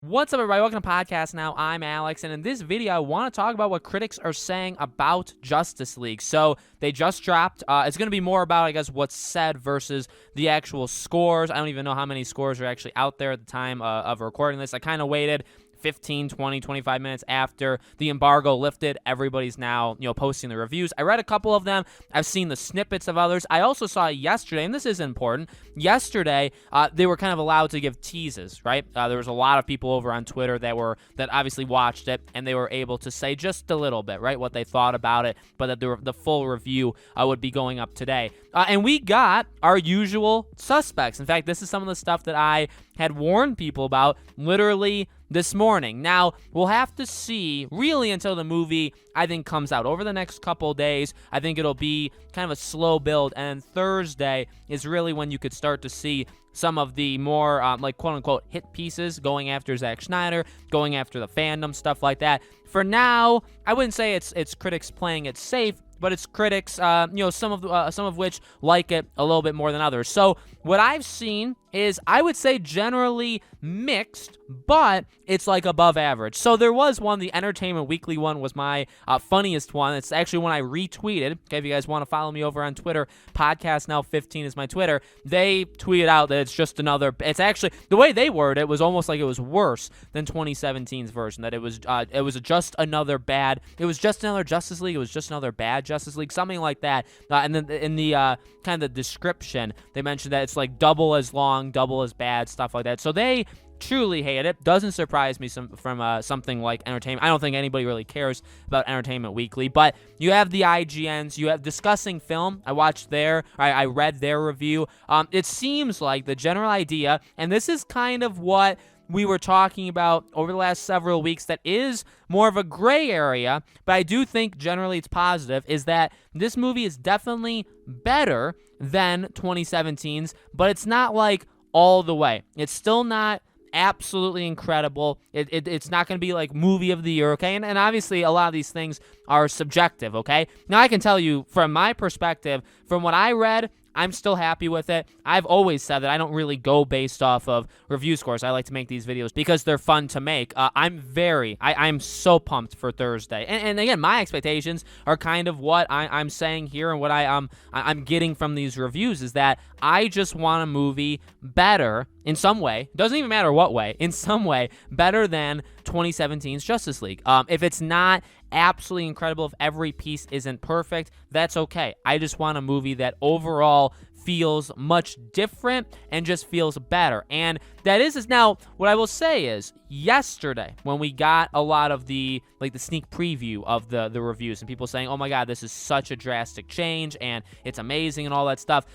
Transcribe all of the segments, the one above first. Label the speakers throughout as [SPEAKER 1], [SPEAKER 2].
[SPEAKER 1] What's up, everybody? Welcome to Podcast Now. I'm Alex, and in this video, I want to talk about what critics are saying about Justice League. So they just dropped. It's going to be more about, I guess, what's said versus the actual scores. I don't even know how many scores are actually out there at the time of recording this. I kind of waited 15, 20, 25 minutes after the embargo lifted. Everybody's now, posting the reviews. I read a couple of them. I've seen the snippets of others. I also saw yesterday, and this is important, yesterday, they were kind of allowed to give teases, right? There was a lot of people over on Twitter that obviously watched it, and they were able to say just a little bit, right, what they thought about it, but that the full review would be going up today. And we got our usual suspects. In fact, this is some of the stuff that I had warned people about literally this morning. Now, we'll have to see really until the movie, I think, comes out. Over the next couple days, I think it'll be kind of a slow build, and Thursday is really when you could start to see some of the more, quote-unquote, hit pieces going after Zack Snyder, going after the fandom, stuff like that. For now, I wouldn't say it's critics playing it safe, but it's critics, some of which like it a little bit more than others. So what I've seen is, I would say, generally mixed, but it's like above average. So there was one, the Entertainment Weekly one was my funniest one. It's actually one I retweeted. Okay, if you guys want to follow me over on Twitter, Podcast Now 15 is my Twitter. They tweeted out that it's just another. It's actually, the way they worded it was almost like it was worse than 2017's version. That it was just another bad. It was just another Justice League. It was just another bad Justice League, something like that. And then in the kind of the description, they mentioned that it's like double as long, double as bad, stuff like that. So they truly hate it. Doesn't surprise me from something like Entertainment. I don't think anybody really cares about Entertainment Weekly, but you have the IGNs, you have Discussing Film. I read their review. It seems like the general idea, and this is kind of what we were talking about over the last several weeks, that is more of a gray area, but I do think generally it's positive, is that this movie is definitely better than 2017's, but it's not like all the way. It's still not absolutely incredible. It's not going to be like movie of the year, okay? And obviously a lot of these things are subjective, okay? Now I can tell you from my perspective, from what I read, I'm still happy with it. I've always said that I don't really go based off of review scores. I like to make these videos because they're fun to make. I'm so pumped for Thursday. And again, my expectations are kind of what I'm saying here, and what I'm getting from these reviews is that I just want a movie better in some way. Doesn't even matter what way. In some way, better than 2017's Justice League. If it's not absolutely incredible, if every piece isn't perfect, that's okay. I just want a movie that overall feels much different and just feels better. And that is now, what I will say is, yesterday when we got a lot of the sneak preview of the reviews and people saying, oh my god, this is such a drastic change and it's amazing and all that stuff,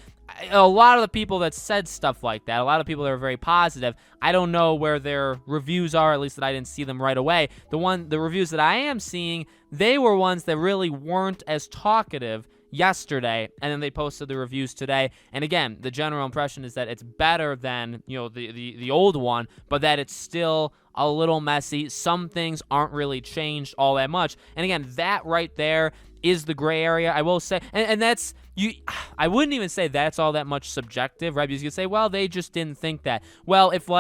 [SPEAKER 1] a lot of the people that said stuff like that, a lot of people that are very positive, I don't know where their reviews are, at least that I didn't see them right away. The reviews that I am seeing, they were ones that really weren't as talkative yesterday, and then they posted the reviews today. And again, the general impression is that it's better than the old one, but that it's still a little messy. Some things aren't really changed all that much. And again, that right there is the gray area, I will say. And that's, I wouldn't even say that's all that much subjective, right? Because you could say, well, they just didn't think that. Well, if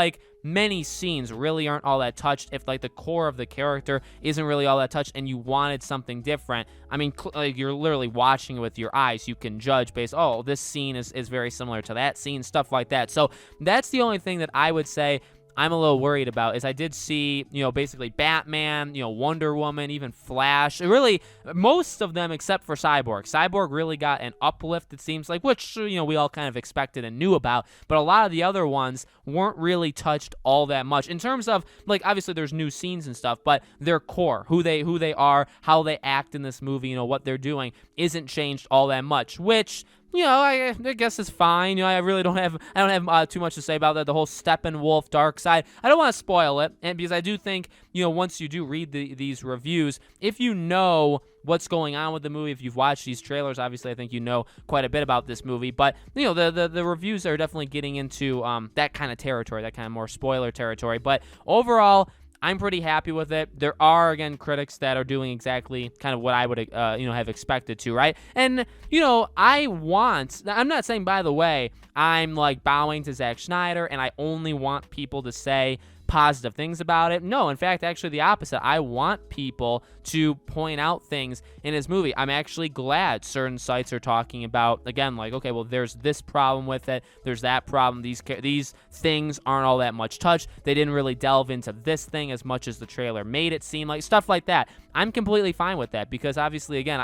[SPEAKER 1] many scenes really aren't all that touched, if the core of the character isn't really all that touched and you wanted something different, I mean, you're literally watching it with your eyes. You can judge based, oh, this scene is very similar to that scene, stuff like that. So that's the only thing that I would say I'm a little worried about. Is I did see, basically Batman, Wonder Woman, even Flash. Really, most of them except for Cyborg. Cyborg really got an uplift, it seems like, which, we all kind of expected and knew about. But a lot of the other ones weren't really touched all that much. In terms of, obviously there's new scenes and stuff, but their core, who they are, how they act in this movie, what they're doing, isn't changed all that much, which, I guess it's fine. I really don't have too much to say about that. The whole Steppenwolf Darkseid. I don't want to spoil it, and because I do think, once you do read these reviews, if you know what's going on with the movie, if you've watched these trailers, obviously I think you know quite a bit about this movie. But the reviews are definitely getting into that kind of territory, that kind of more spoiler territory. But overall, I'm pretty happy with it. There are, again, critics that are doing exactly kind of what I would, have expected to, right? And, I'm not saying, by the way, I'm bowing to Zack Snyder and I only want people to say positive things about it. No, in fact, actually the opposite. I want people to point out things in his movie. I'm actually glad certain sites are talking about, again, like, okay, well, there's this problem with it, there's that problem, these things aren't all that much touched, they didn't really delve into this thing as much as the trailer made it seem, like stuff like that. I'm completely fine with that, because obviously, again,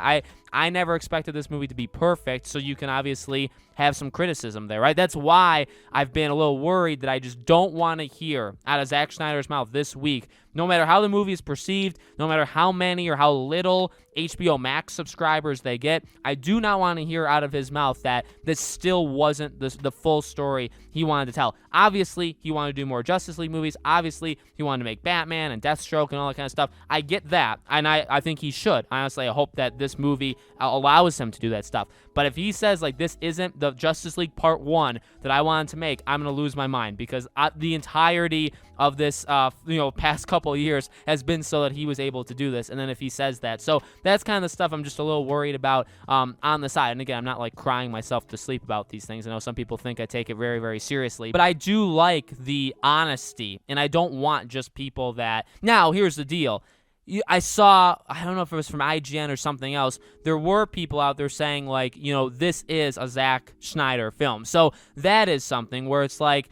[SPEAKER 1] I never expected this movie to be perfect, so you can obviously have some criticism there, right? That's why I've been a little worried that I just don't want to hear out of Zack Snyder's mouth this week, no matter how the movie is perceived, no matter how many or how little HBO Max subscribers they get, I do not want to hear out of his mouth that this still wasn't the full story he wanted to tell. Obviously, he wanted to do more Justice League movies. Obviously, he wanted to make Batman and Deathstroke and all that kind of stuff. I get that, and I think he should. Honestly, I hope that this movie allows him to do that stuff. But if he says, like, this isn't the Justice League Part 1 that I wanted to make, I'm going to lose my mind, because the entirety of this, past couple of years has been so that he was able to do this. And then if he says that, so that's kind of the stuff I'm just a little worried about on the side. And again, I'm not like crying myself to sleep about these things. I know some people think I take it very, very seriously, but I do like the honesty, and I don't want just people that. Now, here's the deal. I saw, I don't know if it was from IGN or something else, there were people out there saying, like, this is a Zack Snyder film. So that is something where it's like,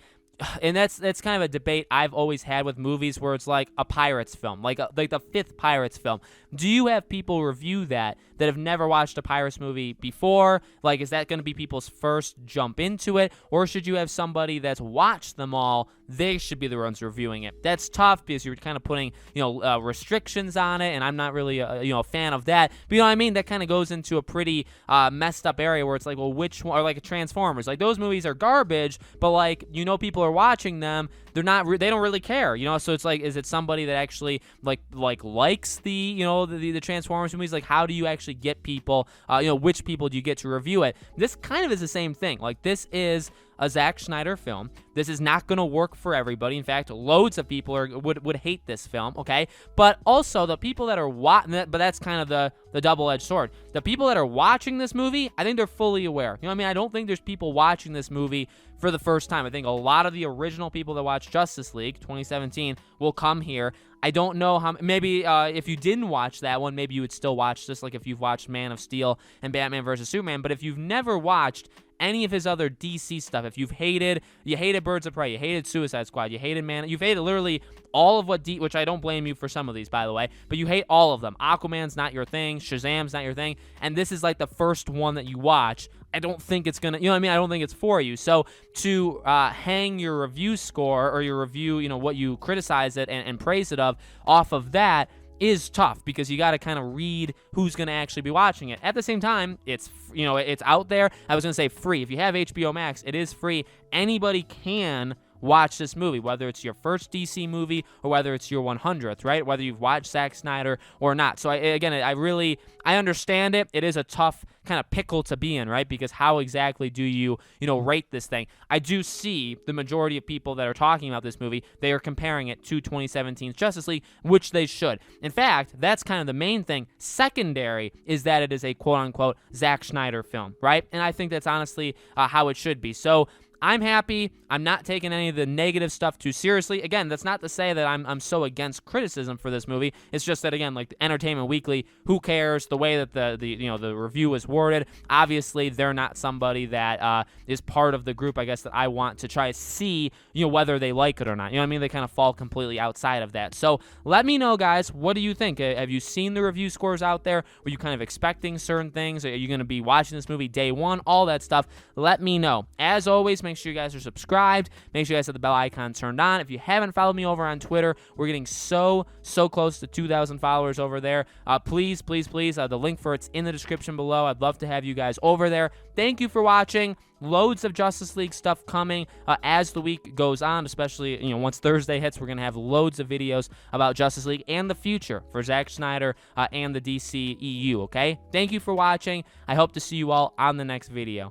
[SPEAKER 1] and that's kind of a debate I've always had with movies, where it's like a Pirates film, like the fifth Pirates film. Do you have people review that have never watched a Pirates movie before? Like, is that going to be people's first jump into it? Or should you have somebody that's watched them all? They should be the ones reviewing it. That's tough, because you're kind of putting, restrictions on it, and I'm not really, a fan of that. But you know what I mean? That kind of goes into a pretty messed up area where it's like, well, which one, or like Transformers. Like, those movies are garbage, but like, people are watching them. They don't really care, so it's like, is it somebody that actually likes the Transformers movies? Like, how do you actually get people, which people do you get to review it? This kind of is the same thing. Like, this is a Zack Snyder film. This is not going to work for everybody. In fact, loads of people would hate this film, okay? But also, the people that are watching, but that's kind of the double-edged sword. The people that are watching this movie, I think they're fully aware. I don't think there's people watching this movie for the first time. I think a lot of the original people that watched Justice League 2017 will come here. I don't know how, maybe if you didn't watch that one, maybe you would still watch this, like if you've watched Man of Steel and Batman vs. Superman. But if you've never watched any of his other DC stuff, if you hated Birds of Prey, you hated Suicide Squad, you hated you've hated literally all of what which I don't blame you for some of these, by the way, but you hate all of them. Aquaman's not your thing, Shazam's not your thing, and this is like the first one that you watch. I don't think it's gonna, I don't think it's for you. So to hang your review score or your review, what you criticize it and praise it of off of that is tough, because you got to kind of read who's going to actually be watching it. At the same time, it's it's out there. I was going to say free. If you have HBO Max, it is free. Anybody can watch this movie, whether it's your first DC movie or whether it's your 100th, right? Whether you've watched Zack Snyder or not. So I understand it. It is a tough kind of pickle to be in, right? Because how exactly do you rate this thing? I do see the majority of people that are talking about this movie, they are comparing it to 2017's Justice League, which they should. In fact, that's kind of the main thing. Secondary is that it is a quote-unquote Zack Snyder film, right? And I think that's honestly how it should be. So I'm happy. I'm not taking any of the negative stuff too seriously. Again, that's not to say that I'm so against criticism for this movie. It's just that, again, like Entertainment Weekly, who cares? The way that the review is worded, obviously they're not somebody that is part of the group, I guess, that I want to try to see, whether they like it or not. They kind of fall completely outside of that. So let me know, guys. What do you think? Have you seen the review scores out there? Were you kind of expecting certain things? Are you going to be watching this movie day one? All that stuff. Let me know. As always, make sure you guys are subscribed. Make sure you guys have the bell icon turned on. If you haven't followed me over on Twitter, we're getting so close to 2,000 followers over there. Please, the link for it's in the description below. I'd love to have you guys over there. Thank you for watching. Loads of Justice League stuff coming as the week goes on, especially, once Thursday hits, we're going to have loads of videos about Justice League and the future for Zack Snyder and the DC EU, okay? Thank you for watching. I hope to see you all on the next video.